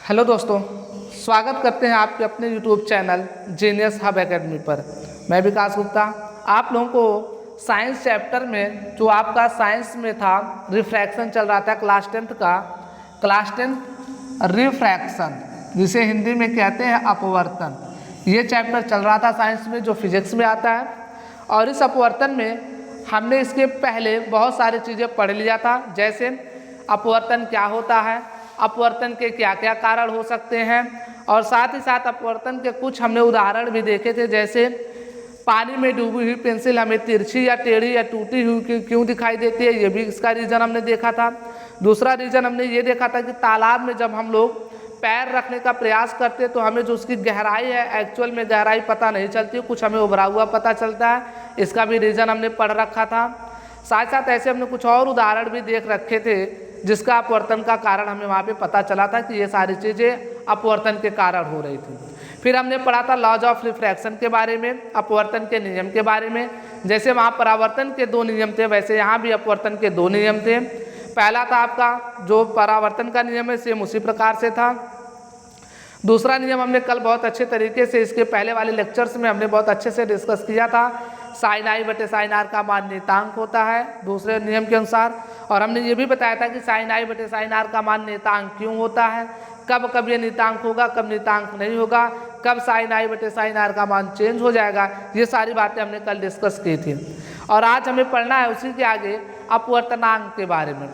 Hello दोस्तों, स्वागत करते हैं आपके अपने YouTube channel genius hub academy पर। मैं विकास गुप्ता आप लोगों को साइंस चैप्टर में जो आपका साइंस में था रिफ्रैक्शन चल रहा था क्लास 10th का, क्लास 10 रिफ्रैक्शन जिसे हिंदी में कहते हैं अपवर्तन, ये चैप्टर चल रहा था साइंस में जो फिजिक्स में आता है। और इस अपवर्तन में हमने इसके पहले बहुत सारी चीज़ें पढ़ लिया था, जैसे अपवर्तन क्या होता है, अपवर्तन के क्या क्या कारण हो सकते हैं, और साथ ही साथ अपवर्तन के कुछ हमने उदाहरण भी देखे थे, जैसे पानी में डूबी हुई पेंसिल हमें तिरछी या टेढ़ी या टूटी हुई क्यों दिखाई देती है, ये भी इसका रीज़न हमने देखा था। दूसरा रीज़न हमने ये देखा था कि तालाब में जब हम लोग पैर रखने का प्रयास करते तो हमें जो उसकी गहराई है एक्चुअल में गहराई पता नहीं चलती, कुछ हमें उभरा हुआ पता चलता है, इसका भी रीज़न हमने पढ़ रखा था। साथ साथ ऐसे हमने कुछ और उदाहरण भी देख रखे थे जिसका अपवर्तन का कारण हमें वहाँ पे पता चला था कि ये सारी चीज़ें अपवर्तन के कारण हो रही थी। फिर हमने पढ़ा था लॉज ऑफ रिफ्रैक्शन के बारे में, अपवर्तन के नियम के बारे में। जैसे वहाँ परावर्तन के 2 नियम थे, वैसे यहाँ भी अपवर्तन के 2 नियम थे। पहला था आपका जो परावर्तन का नियम है सेम उसी प्रकार से था। दूसरा नियम हमने कल बहुत अच्छे तरीके से इसके पहले वाले लेक्चर्स में हमने बहुत अच्छे से डिस्कस किया था, साइन आई बटे साइन आर का मान नियतांक होता है दूसरे नियम के अनुसार। और हमने ये भी बताया था कि साइन आई बटे साइन आर का मान नियतांक क्यों होता है, कब कब ये नियतांक होगा, कब नियतांक नहीं होगा, कब साइन आई बटे साइन आर का मान चेंज हो जाएगा, ये सारी बातें हमने कल डिस्कस की थी। और आज हमें पढ़ना है उसी के आगे अपवर्तनांक के बारे में।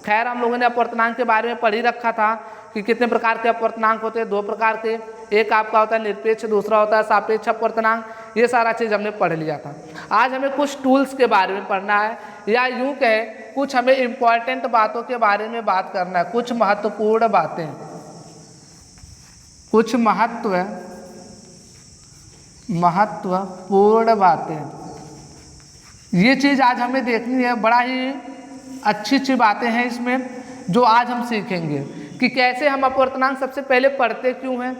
खैर हम लोगों ने अपवर्तनांक के बारे में पढ़ ही रखा था कि कितने प्रकार के अपवर्तनांक होते हैं, 2 प्रकार के, एक आपका होता है निरपेक्ष, दूसरा होता है सापेक्ष अपवर्तनांक। ये सारा चीज़ हमने पढ़ लिया था। आज हमें कुछ टूल्स के बारे में पढ़ना है, या यूँ कहें कुछ हमें इम्पॉर्टेंट बातों के बारे में बात करना है, कुछ महत्वपूर्ण बातें, कुछ महत्वपूर्ण बातें, ये चीज़ आज हमें देखनी है। बड़ा ही अच्छी बातें हैं इसमें जो आज हम सीखेंगे कि कैसे हम अपवर्तनांक सबसे पहले पढ़ते क्यों हैं,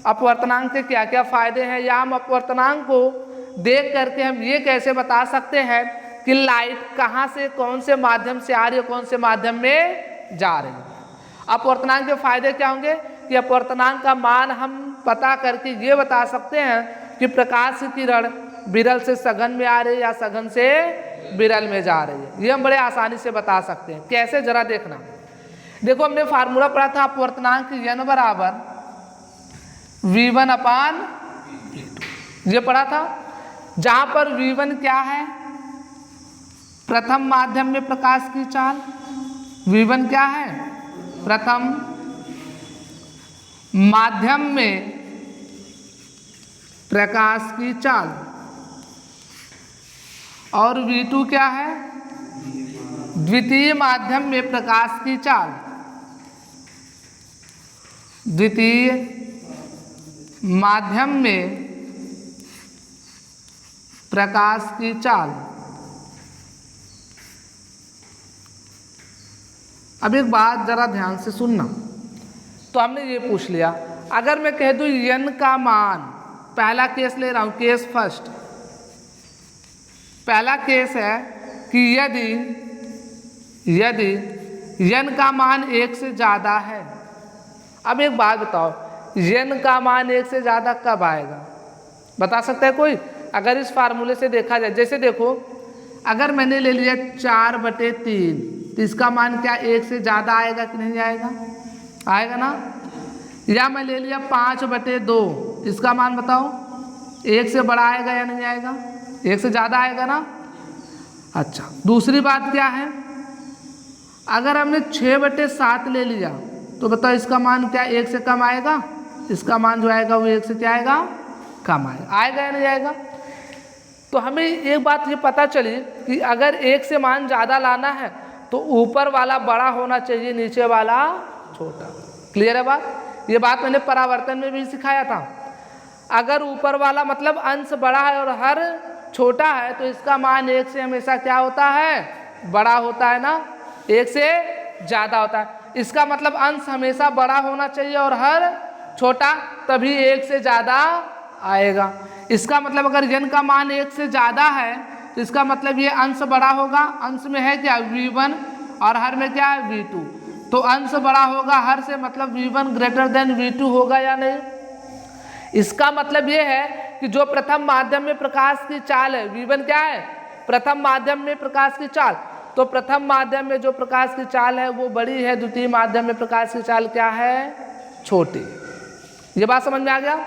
अपवर्तनांक के क्या क्या फ़ायदे हैं, या हम अपवर्तनांक को देख करके हम ये कैसे बता सकते हैं कि लाइट कहाँ से कौन से माध्यम से आ रही है, कौन से माध्यम में जा रही है। अपवर्तनांक के फ़ायदे क्या होंगे कि अपवर्तनांक का मान हम पता करके ये बता सकते हैं कि प्रकाश की किरण विरल से सघन में आ रही है या सघन से विरल में जा रही है। ये हम बड़े आसानी से बता सकते हैं। कैसे, जरा देखना। देखो हमने फार्मूला पढ़ा था अपवर्तनांक n बराबर v1 अपान v2, ये पढ़ा था, जहाँ पर v1 क्या है, प्रथम माध्यम में प्रकाश की चाल। v1 क्या है, प्रथम माध्यम में प्रकाश की चाल। और v2 क्या है, द्वितीय माध्यम में प्रकाश की चाल, द्वितीय माध्यम में प्रकाश की चाल। अब एक बात जरा ध्यान से सुनना। तो हमने ये पूछ लिया, अगर मैं कह दूं n का मान, पहला केस ले रहा हूं, केस फर्स्ट, पहला केस है कि यदि n का मान 1 से ज़्यादा है। अब एक बात बताओ, n का मान 1 से ज़्यादा कब आएगा, बता सकता है कोई? अगर इस फार्मूले से देखा जाए, जैसे देखो अगर मैंने ले लिया 4/3 तो इसका मान क्या 1 से ज़्यादा आएगा कि नहीं आएगा? आएगा ना। या मैं ले लिया 5/2, इसका मान बताओ 1 से बड़ा आएगा या नहीं आएगा? 1 से ज़्यादा आएगा ना। अच्छा, दूसरी बात क्या है, अगर हमने 6/7 ले लिया तो बताओ इसका मान क्या 1 से कम आएगा? इसका मान जो आएगा वो 1 से क्या आएगा, कम आएगा। आएगा या नहीं आएगा? तो हमें एक बात ये पता चली कि अगर 1 से मान ज़्यादा लाना है तो ऊपर वाला बड़ा होना चाहिए, नीचे वाला छोटा। क्लियर है बात? ये बात मैंने परावर्तन में भी सिखाया था। अगर ऊपर वाला मतलब अंश बड़ा है और हर छोटा है तो इसका मान 1 से हमेशा क्या होता है, बड़ा होता है ना, 1 से ज़्यादा होता है। इसका मतलब अंश हमेशा बड़ा होना चाहिए और हर छोटा, तभी 1 से ज़्यादा आएगा। इसका मतलब अगर n का मान 1 से ज़्यादा है तो इसका मतलब ये अंश बड़ा होगा। अंश में है क्या v1 और हर में क्या है v2, तो अंश बड़ा होगा हर से, मतलब V1 ग्रेटर देन V2 होगा या नहीं। इसका मतलब ये है कि जो प्रथम माध्यम में प्रकाश की चाल है, V1 क्या है, प्रथम माध्यम में प्रकाश की चाल, तो प्रथम माध्यम में जो प्रकाश की चाल है वो बड़ी है, द्वितीय माध्यम में प्रकाश की चाल क्या है, छोटी। ये बात समझ में आ गया।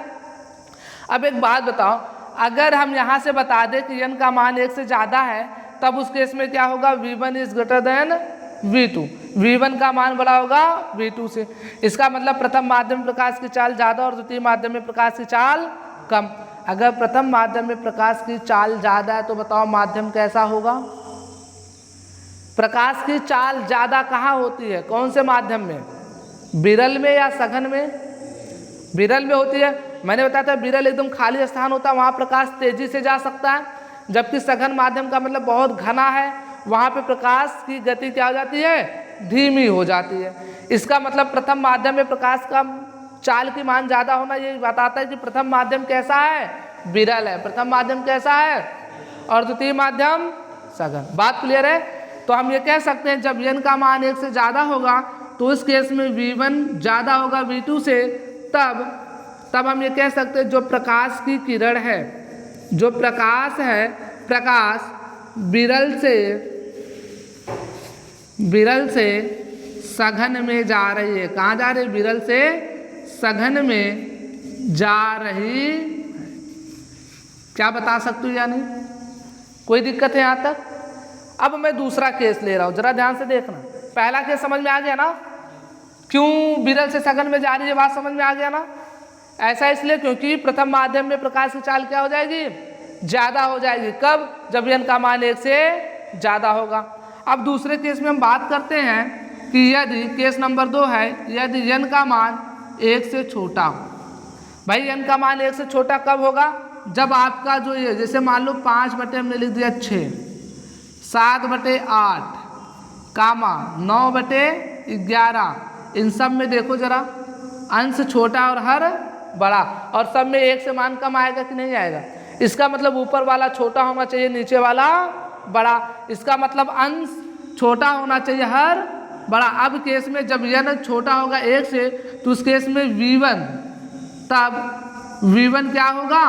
अब एक बात बताओ, अगर हम यहाँ से बता दें कि n का मान 1 से ज़्यादा है, तब उस केस में क्या होगा, V1 is greater than V2, V1 का मान बड़ा होगा V2 से। इसका मतलब प्रथम माध्यम में प्रकाश की चाल ज़्यादा और द्वितीय माध्यम में प्रकाश की चाल कम। अगर प्रथम माध्यम में प्रकाश की चाल ज़्यादा है तो बताओ माध्यम कैसा होगा। प्रकाश की चाल ज़्यादा कहाँ होती है, कौन से माध्यम में, विरल में या सघन में। विरल में होती है, मैंने बताया था विरल एकदम खाली स्थान होता है, वहाँ प्रकाश तेजी से जा सकता है, जबकि सघन माध्यम का मतलब बहुत घना है, वहाँ पे प्रकाश की गति क्या हो जाती है, धीमी हो जाती है। इसका मतलब प्रथम माध्यम में प्रकाश का चाल की मान ज़्यादा होना ये बताता है कि प्रथम माध्यम कैसा है, विरल है, प्रथम माध्यम कैसा है, और द्वितीय माध्यम सघन। बात क्लियर है। तो हम ये कह सकते हैं जब n का मान 1 से ज़्यादा होगा तो इस केस में V1 ज़्यादा होगा V2 से, तब हम ये कह सकते हैं जो प्रकाश की किरण है, जो प्रकाश है, प्रकाश विरल से सघन में जा रही है। कहाँ जा रही है, विरल से सघन में जा रही। क्या बता सकते हो या नहीं, कोई दिक्कत है यहाँ तक। अब मैं दूसरा केस ले रहा हूँ, जरा ध्यान से देखना। पहला केस समझ में आ गया ना, क्यों विरल से सघन में जा रही है, बात समझ में आ गया ना। ऐसा इसलिए क्योंकि प्रथम माध्यम में प्रकाश की चाल क्या हो जाएगी, ज़्यादा हो जाएगी। कब, जब n का मान 1 से ज़्यादा होगा। अब दूसरे केस में हम बात करते हैं कि यदि केस नंबर 2 है, यदि n का मान 1 से छोटा हो। भाई n का मान 1 से छोटा कब होगा, जब आपका जो ये, जैसे मान लो 5/, हमने लिख दिया 6, 7/8, कामा 9/11, इन सब में देखो जरा, अंश छोटा और हर बड़ा, और सब में 1 से मान कम आएगा कि नहीं आएगा। इसका मतलब ऊपर वाला छोटा होना चाहिए, नीचे वाला बड़ा। इसका मतलब अंश छोटा होना चाहिए, हर बड़ा। अब केस में जब n छोटा होगा 1 से, तो उस केस में V1, तब V1 क्या होगा,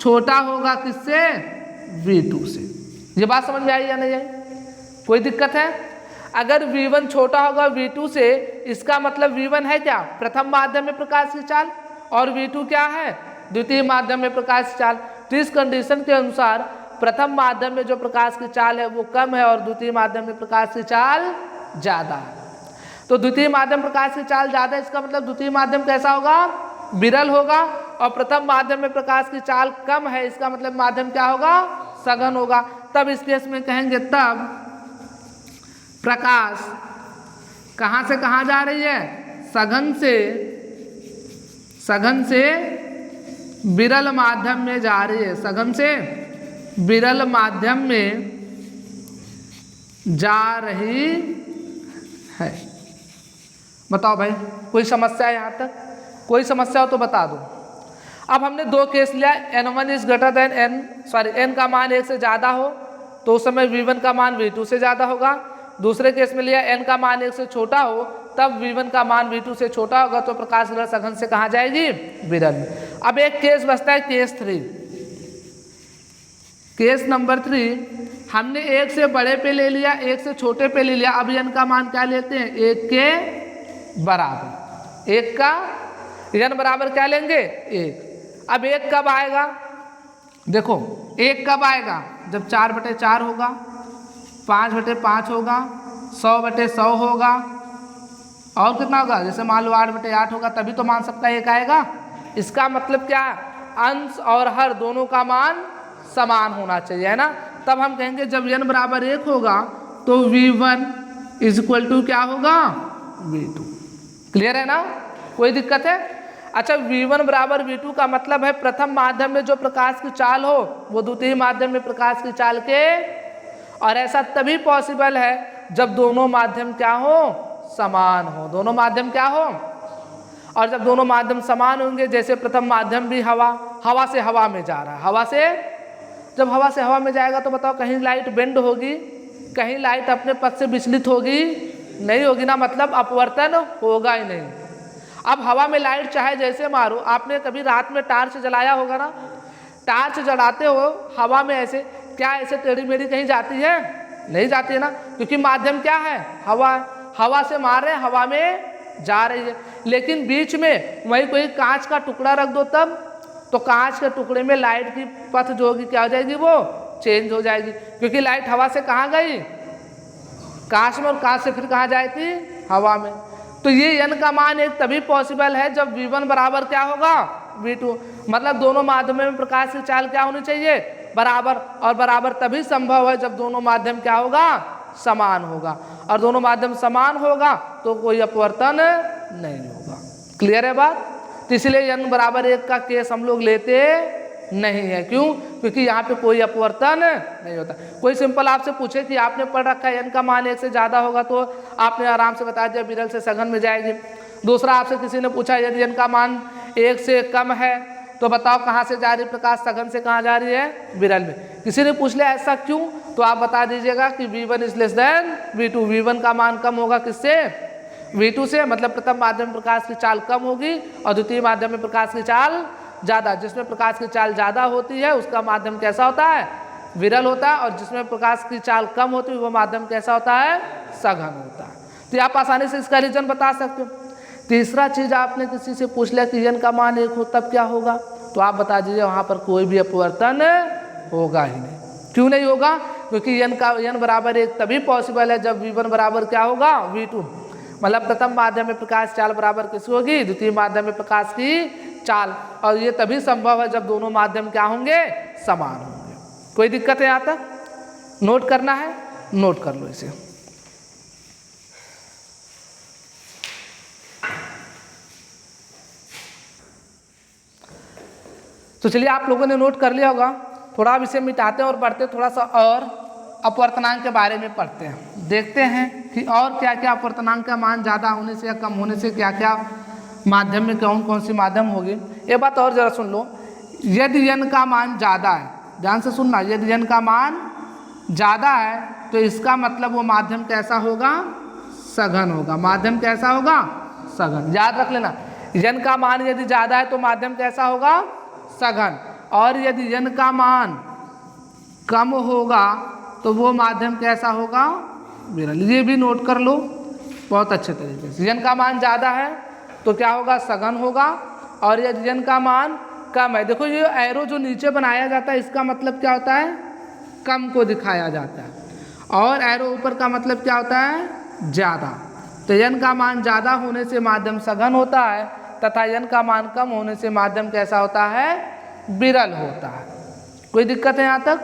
छोटा होगा किससे, V2 से। ये बात समझ में आई या नहीं आई, कोई दिक्कत है। अगर V1 छोटा होगा V2 से, इसका मतलब V1 है क्या, प्रथम माध्यम में प्रकाश की चाल, और V2 क्या है, द्वितीय माध्यम में प्रकाश की चाल। तो इस कंडीशन के अनुसार प्रथम माध्यम में जो प्रकाश की चाल है वो कम है और द्वितीय माध्यम में प्रकाश की चाल ज़्यादा है। तो द्वितीय माध्यम प्रकाश की चाल ज़्यादा है, इसका मतलब द्वितीय माध्यम कैसा होगा, विरल होगा, और प्रथम माध्यम में प्रकाश की चाल कम है, इसका मतलब माध्यम क्या होगा, सघन होगा। तब इस केस में कहेंगे तब प्रकाश कहाँ से कहाँ जा रही है, सघन से विरल माध्यम में जा रही है, सघन से विरल माध्यम में जा रही है। बताओ भाई, कोई समस्या है यहाँ तक, कोई समस्या हो तो बता दो। अब हमने 2 केस लिया, n1 is greater than n का मान 1 से ज़्यादा हो तो उस समय V1 का मान V2 से ज़्यादा होगा। दूसरे केस में लिया n का मान 1 से छोटा हो, तब V1 का मान V2 से छोटा होगा, तो प्रकाश किरण सघन से कहाँ जाएगी, विरल में। अब एक केस बचता है, केस 3। केस नंबर 3, हमने 1 से बड़े पे ले लिया, 1 से छोटे पे ले लिया। अब n का मान क्या लेते हैं, 1 के बराबर। 1 का n बराबर क्या लेंगे, 1। अब 1 कब आएगा, देखो 1 कब आएगा, जब 4/4 होगा, 5/5 होगा, 100/100 होगा, और कितना होगा, जैसे मान लो 8/8 होगा, तभी तो मान सकता है 1 आएगा। इसका मतलब क्या, अंश और हर दोनों का मान समान होना चाहिए, है ना। तब हम कहेंगे जब n बराबर 1 होगा तो V1 इज इक्वल टू क्या होगा, V2। क्लियर है ना, कोई दिक्कत है। अच्छा, V1 बराबर V2 का मतलब है प्रथम माध्यम में जो प्रकाश की चाल हो वो द्वितीय माध्यम में प्रकाश की चाल के, और ऐसा तभी पॉसिबल है जब दोनों माध्यम क्या हो, समान हो। दोनों माध्यम क्या हो, और जब दोनों माध्यम समान होंगे, जैसे प्रथम माध्यम भी हवा से हवा में जा रहा है, जब हवा से हवा में जाएगा तो बताओ कहीं लाइट बेंड होगी, कहीं लाइट अपने पथ से विचलित होगी, नहीं होगी ना, मतलब अपवर्तन होगा ही नहीं। अब हवा में लाइट चाहे जैसे मारो, आपने कभी रात में टार्च जलाया होगा ना, टार्च जलाते हो हवा में ऐसे, क्या ऐसे टेढ़ी मेढ़ी कहीं जाती है? नहीं जाती है ना, क्योंकि माध्यम क्या है? हवा है। हवा से मार रहे, हवा में जा रही है। लेकिन बीच में वही कोई कांच का टुकड़ा रख दो तब, तो कांच के टुकड़े में लाइट की पथ जो होगी क्या हो जाएगी? वो चेंज हो जाएगी, क्योंकि लाइट हवा से कहाँ गई? कांच में, और कांच से फिर कहाँ जाएगी? हवा में। तो ये n का मान एक तभी पॉसिबल है जब v1 बराबर क्या होगा? v2। मतलब दोनों माध्यमों में प्रकाश की चाल क्या होनी चाहिए? बराबर। और बराबर तभी संभव है जब दोनों माध्यम क्या होगा? समान होगा। और दोनों माध्यम समान होगा तो कोई अपवर्तन नहीं होगा। क्लियर है बात? तो इसलिए n बराबर 1 का केस हम लोग लेते नहीं है। क्यों? क्योंकि यहाँ पे कोई अपवर्तन नहीं होता। कोई सिंपल आपसे पूछे कि आपने पढ़ रखा है n का मान 1 से ज़्यादा होगा, तो आपने आराम से बता दिया विरल से सघन में जाएगी। दूसरा आपसे किसी ने पूछा यदि n का मान 1 से कम है तो बताओ कहाँ से जा रही प्रकाश? सघन से कहाँ जा रही है? विरल में। किसी ने पूछ लिया ऐसा क्यों, तो आप बता दीजिएगा कि v1 is less than v2। v1 का मान कम होगा किससे? v2 से। मतलब प्रथम माध्यम में प्रकाश की चाल कम होगी और द्वितीय माध्यम में प्रकाश की चाल ज़्यादा। जिसमें प्रकाश की चाल ज़्यादा होती है उसका माध्यम कैसा होता है? विरल होता है। और जिसमें प्रकाश की चाल कम होती है वो माध्यम कैसा होता है? सघन होता है। तो आप आसानी से इसका रीजन बता सकते हो। तीसरा चीज़ आपने किसी से पूछ लिया कि n का मान 1 हो तब क्या होगा, तो आप बता दीजिए वहाँ पर कोई भी अपवर्तन होगा ही नहीं। क्यों नहीं होगा? क्योंकि n बराबर 1 तभी पॉसिबल है जब v1 बराबर क्या होगा? v2। मतलब प्रथम माध्यम में प्रकाश चाल बराबर किसकी होगी? द्वितीय माध्यम में प्रकाश की चाल। और ये तभी संभव है जब दोनों माध्यम क्या होंगे? समान होंगे। कोई दिक्कत है यहाँ तक? नोट करना है? नोट कर लो इसे। तो चलिए आप लोगों ने नोट कर लिया होगा। थोड़ा अब इसे मिटाते हैं और पढ़ते थोड़ा सा और अपवर्तनांक के बारे में पढ़ते हैं। देखते हैं कि और क्या क्या अपवर्तनांक का मान ज़्यादा होने से या कम होने से क्या क्या माध्यम में कौन कौन सी माध्यम होगी। एक बात और ज़रा सुन लो, यदि n का मान ज़्यादा है, ध्यान से सुनना, यदि n का मान ज़्यादा है तो इसका मतलब वो माध्यम कैसा होगा? सघन होगा। माध्यम कैसा होगा? सघन। याद रख लेना, n का मान यदि ज़्यादा है तो माध्यम कैसा होगा? सघन। और यदि n का मान कम होगा तो वो माध्यम कैसा होगा? विरल। ये भी नोट कर लो बहुत अच्छे तरीके से। n का मान ज़्यादा है तो क्या होगा? सघन होगा। और यदि n का मान कम है, देखो ये एरो जो नीचे बनाया जाता है इसका मतलब क्या होता है? कम को दिखाया जाता है। और एरो ऊपर का मतलब क्या होता है? ज़्यादा। तो n का मान ज़्यादा होने से माध्यम सघन होता है तथा n का मान कम होने से माध्यम कैसा होता है? विरल होता है। कोई दिक्कत है यहाँ तक?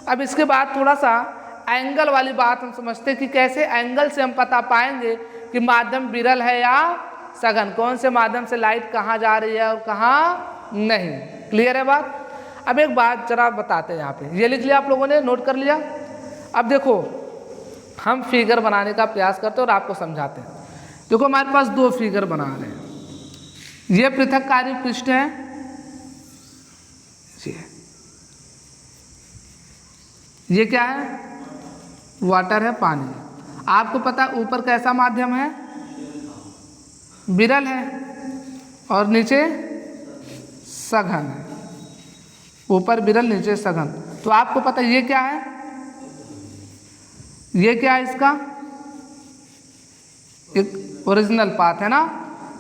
अब इसके बाद थोड़ा सा एंगल वाली बात हम समझते हैं कि कैसे एंगल से हम पता पाएंगे कि माध्यम विरल है या सघन। कौन से माध्यम से लाइट कहाँ जा रही है और कहाँ नहीं। क्लियर है बात? अब एक बात जरा बताते हैं यहाँ पे, ये लिख लिया आप लोगों ने, नोट कर लिया? अब देखो हम फिगर बनाने का प्रयास करते हैं और आपको समझाते हैं। देखो हमारे पास दो फिगर बना रहे हैं। ये पृथककारी पृष्ठ है, ये क्या है? वाटर है, पानी। आपको पता है ऊपर कैसा माध्यम है? विरल है। और नीचे सघन है। ऊपर विरल नीचे सघन। तो आपको पता है ये क्या है? ये क्या है? इसका एक ओरिजिनल पाथ है ना।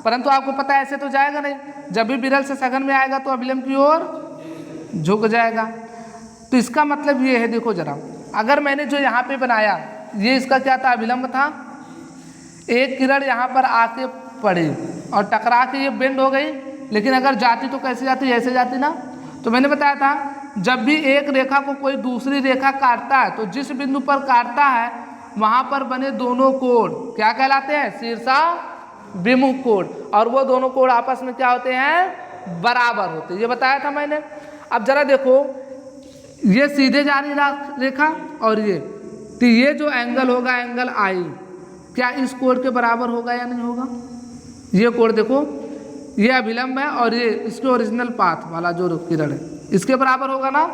परंतु आपको पता है ऐसे तो जाएगा नहीं, जब भी विरल से सघन में आएगा तो अभिलंब की ओर झुक जाएगा। तो इसका मतलब ये है, देखो जरा, अगर मैंने जो यहाँ पे बनाया ये इसका क्या था? अभिलंब था। एक किरण यहाँ पर आके पड़ी और टकरा के ये बेंड हो गई, लेकिन अगर जाती तो कैसे जाती? ऐसे जाती ना। तो मैंने बताया था जब भी एक रेखा को कोई दूसरी रेखा काटता है तो जिस बिंदु पर काटता है वहाँ पर बने दोनों कोण क्या कहलाते हैं? शीर्षा विमुख कोण। और वो दोनों कोण आपस में क्या होते हैं? बराबर होते हैं। ये बताया था मैंने। अब जरा देखो, ये सीधे जा रही रेखा और ये, तो ये जो एंगल होगा, एंगल आई, क्या इस कोण के बराबर होगा या नहीं होगा? ये कोण देखो, ये अभिलंब है और ये इसके ओरिजिनल पाथ वाला जो किरण है इसके बराबर होगा ना।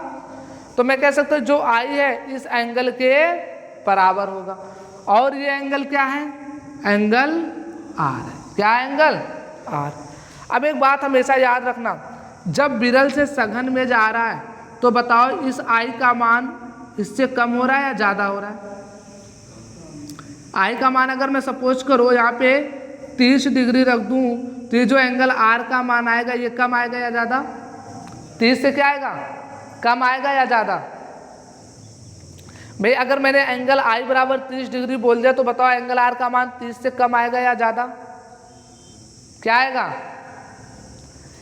तो मैं कह सकता हूँ जो आई है इस एंगल के बराबर होगा। और ये एंगल क्या है? एंगल आर है। क्या एंगल? आर। अब एक बात हमेशा याद रखना, जब विरल से सघन में जा रहा है तो बताओ इस आई का मान इससे कम हो रहा है या ज़्यादा हो रहा है? आई का मान अगर मैं सपोज करो यहाँ पे 30 डिग्री रख दूँ तो ये जो एंगल आर का मान आएगा ये कम आएगा या ज़्यादा? 30 से क्या आएगा? कम आएगा या ज़्यादा? भाई अगर मैंने एंगल आई बराबर 30 डिग्री बोल दिया तो बताओ एंगल आर का मान 30 से कम आएगा या ज़्यादा? क्या आएगा?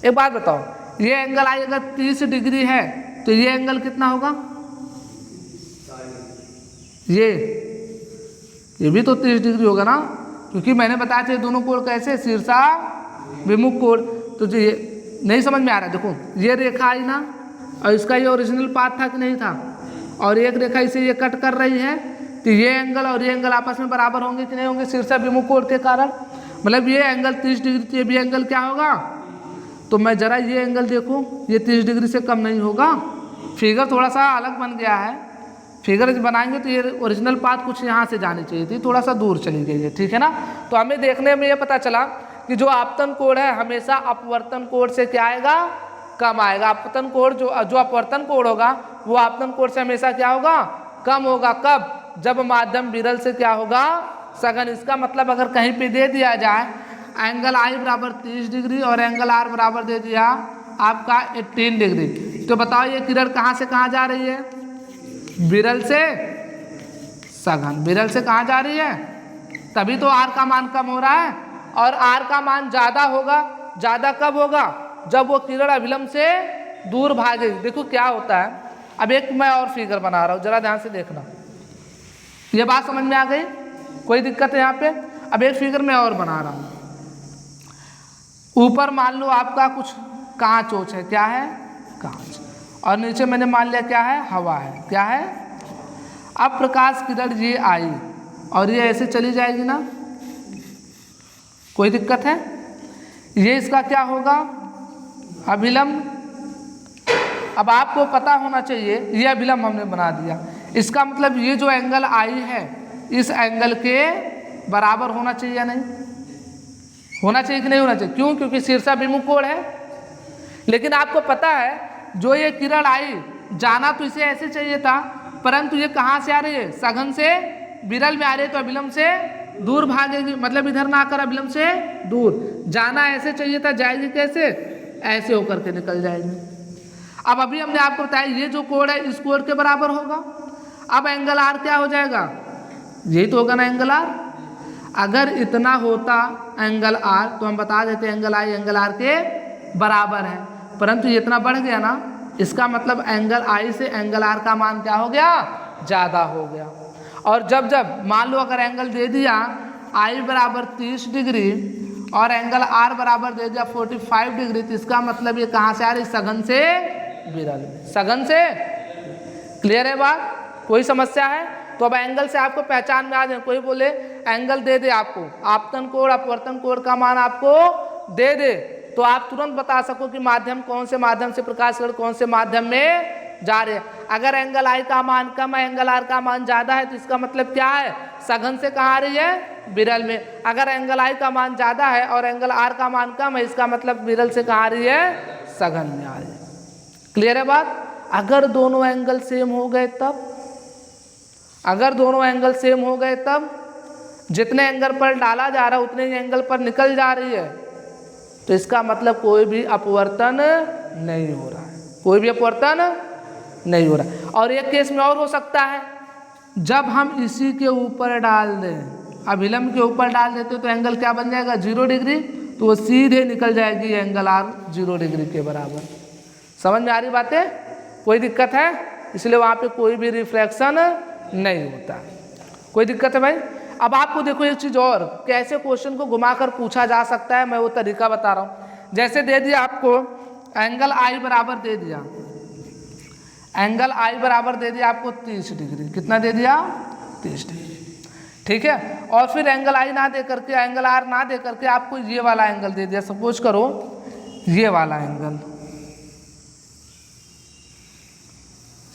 एक बात बताओ, ये एंगल आई अगर 30 डिग्री है तो ये एंगल कितना होगा? ये भी तो 30 डिग्री होगा ना, क्योंकि मैंने बताया था दोनों कोण कैसे, शीर्षा विमुख कोण। तो जो ये नहीं समझ में आ रहा है, देखो ये रेखा आई ना और इसका ये ओरिजिनल पाथ था कि नहीं था, और एक रेखा इसे ये कट कर रही है, तो ये एंगल और ये एंगल आपस में बराबर होंगे कि नहीं होंगे शीर्षा विमुख कोण के कारण? मतलब ये एंगल 30 डिग्री तो ये भी एंगल क्या होगा? तो मैं जरा ये एंगल देखूं, ये 30 डिग्री से कम नहीं होगा। फिगर थोड़ा सा अलग बन गया है, फिगर बनाएंगे तो ये ओरिजिनल पाथ कुछ यहाँ से जानी चाहिए थी, थोड़ा सा दूर चली गई है, ठीक है ना। तो हमें देखने में ये पता चला कि जो आपतन कोण है हमेशा अपवर्तन कोण से क्या आएगा? कम आएगा। अपवर्तन कोण जो अपवर्तन कोण होगा वो आपतन कोण से हमेशा क्या होगा? कम होगा। कब? जब माध्यम विरल से क्या होगा? सघन। इसका मतलब अगर कहीं पे दे दिया जाए एंगल आई बराबर 30 डिग्री और एंगल आर बराबर दे दिया आपका 18 डिग्री, तो बताओ ये किरण कहाँ से कहाँ जा रही है? विरल से सघन। विरल से कहाँ जा रही है? तभी तो आर का मान कम हो रहा है, और आर का मान ज़्यादा होगा। ज़्यादा कब होगा? जब वो किरण अभिलंब से दूर भागेगी। देखो क्या होता है, अब एक मैं और फिगर बना रहा हूँ, जरा ध्यान से देखना। ये बात समझ में आ गई? कोई दिक्कत है यहाँ पे? अब एक फिगर मैं और बना रहा हूँ। ऊपर मान लो आपका कुछ कांच ओच है, क्या है? कांच। और नीचे मैंने मान लिया क्या है? हवा है। क्या है? अब प्रकाश किरण ये आई और ये ऐसे चली जाएगी ना, कोई दिक्कत है? ये इसका क्या होगा? अभिलंब। अब आपको पता होना चाहिए ये अभिलंब हमने बना दिया, इसका मतलब ये जो एंगल आई है इस एंगल के बराबर होना चाहिए या नहीं? होना चाहिए कि नहीं होना चाहिए? क्यों? क्योंकि शीर्षा विमुख कोण है। लेकिन आपको पता है जो ये किरण आई जाना तो इसे ऐसे चाहिए था, परंतु ये कहाँ से आ रही है? सघन से विरल में आ रही है, तो अभिलंब से दूर भागेगी। मतलब इधर ना आकर अभिलंब से दूर जाना ऐसे चाहिए था, जाएगी कैसे? ऐसे होकर के निकल जाएगी। अब अभी हमने आपको बताया ये जो कोण है इस कोण के बराबर होगा। अब एंगल आर क्या हो जाएगा? यही तो होगा ना एंगल आर। अगर इतना होता एंगल आर तो हम बता देते एंगल आई एंगल आर के बराबर है, परंतु ये इतना बढ़ गया ना, इसका मतलब एंगल आई से एंगल आर का मान क्या हो गया? ज़्यादा हो गया। और जब जब मान लो अगर एंगल दे दिया आई बराबर 30 डिग्री और एंगल आर बराबर दे दिया 45 डिग्री, तो इसका मतलब ये कहाँ से आ रही? सघन से विरल। सघन से। क्लियर है बात? कोई समस्या है? तो अब एंगल से आपको पहचान में आ जाए। कोई बोले एंगल दे दे आपको, आपतन कोण अपवर्तन कोण का मान आपको दे दे, तो आप तुरंत बता सको कि माध्यम कौन से माध्यम से प्रकाश किरण कौन से माध्यम में जा रहे हैं। अगर एंगल आई का मान कम है एंगल आर का मान ज़्यादा है तो इसका मतलब क्या है? सघन से कहाँ आ रही है? विरल में। अगर एंगल आई का मान ज़्यादा है और एंगल आर का मान कम है, इसका मतलब विरल से कहाँ आ रही है? सघन में आ रही है। क्लियर है बात? अगर दोनों एंगल सेम हो गए तब, अगर दोनों एंगल सेम हो गए तब जितने एंगल पर डाला जा रहा है उतने ही एंगल पर निकल जा रही है, तो इसका मतलब कोई भी अपवर्तन नहीं हो रहा है। कोई भी अपवर्तन नहीं हो रहा है। और एक केस में और हो सकता है, जब हम इसी के ऊपर डाल दें, अभिलंब के ऊपर डाल देते तो एंगल क्या बन जाएगा? 0 डिग्री, तो वो सीधे निकल जाएगी एंगल आर 0 डिग्री के बराबर। समझ में आ रही बातें? कोई दिक्कत है? इसलिए वहाँ पे कोई भी रिफ्रैक्शन नहीं होता। कोई दिक्कत है भाई? अब आपको देखो एक चीज़ और, कैसे क्वेश्चन को घुमाकर पूछा जा सकता है, मैं वो तरीका बता रहा हूँ। जैसे दे दिया आपको एंगल आई बराबर दे दिया, एंगल आई बराबर दे दिया आपको 30 डिग्री। कितना दे दिया? 30 डिग्री। ठीक है। और फिर एंगल आई ना दे करके, एंगल आर ना दे करके आपको ये वाला एंगल दे दिया। सपोज करो ये वाला एंगल,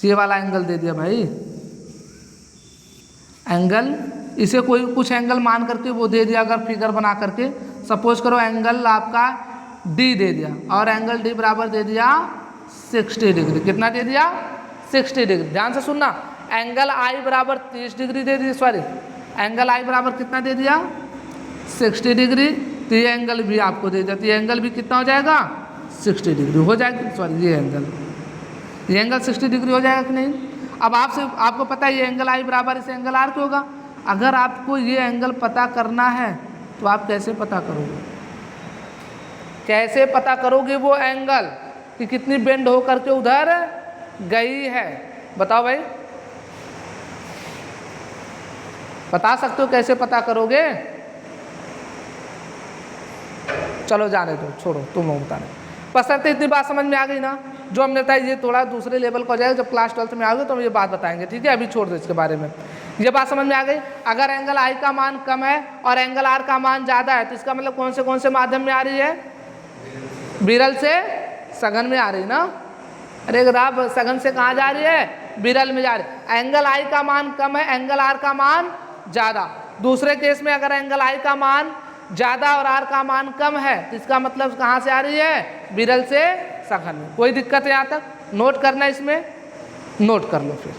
ये वाला एंगल दे दिया भाई, एंगल इसे कोई कुछ एंगल मान करके वो दे दिया, अगर फिगर बना करके सपोज करो एंगल आपका डी दे दिया और एंगल डी बराबर दे दिया 60 डिग्री। कितना दे दिया? 60 डिग्री। ध्यान से सुनना, एंगल आई बराबर 30 डिग्री दे दिया, सॉरी एंगल आई बराबर कितना दे दिया? 60 डिग्री। तो ये एंगल भी आपको दे दिया, तो ये एंगल भी कितना हो जाएगा? 60 डिग्री हो जाएगा। सॉरी ये एंगल 60 डिग्री हो जाएगा कि नहीं? अब आपको पता है ये एंगल आई बराबर इस एंगल आर के होगा। अगर आपको ये एंगल पता करना है तो आप कैसे पता करोगे? कैसे पता करोगे वो एंगल कि कितनी बेंड होकर के उधर गई है? बताओ भाई, बता सकते हो कैसे पता करोगे? चलो जाने दो, छोड़ो, तुम लोग बता रहे। पसंद इतनी बात समझ में आ गई ना? जो हमने बताया ये थोड़ा दूसरे लेवल का हो जाएगा, जब क्लास 12th में आओगे तो हम ये बात बताएंगे, ठीक है? अभी छोड़ दो इसके बारे में। ये बात समझ में आ गई? अगर एंगल आई का मान कम है और एंगल आर का मान ज़्यादा है तो इसका मतलब कौन से माध्यम में आ रही है? विरल से सघन में आ रही ना। अरे आप सघन से कहाँ जा रही है? विरल में जा रही है। एंगल आई का मान कम है, एंगल आर का मान ज़्यादा। दूसरे केस में अगर एंगल आई का मान ज़्यादा और आर का मान कम है तो इसका मतलब कहाँ से आ रही है? विरल से सघन में। कोई दिक्कत है यहाँ तक? नोट करना, इसमें नोट कर लो फिर।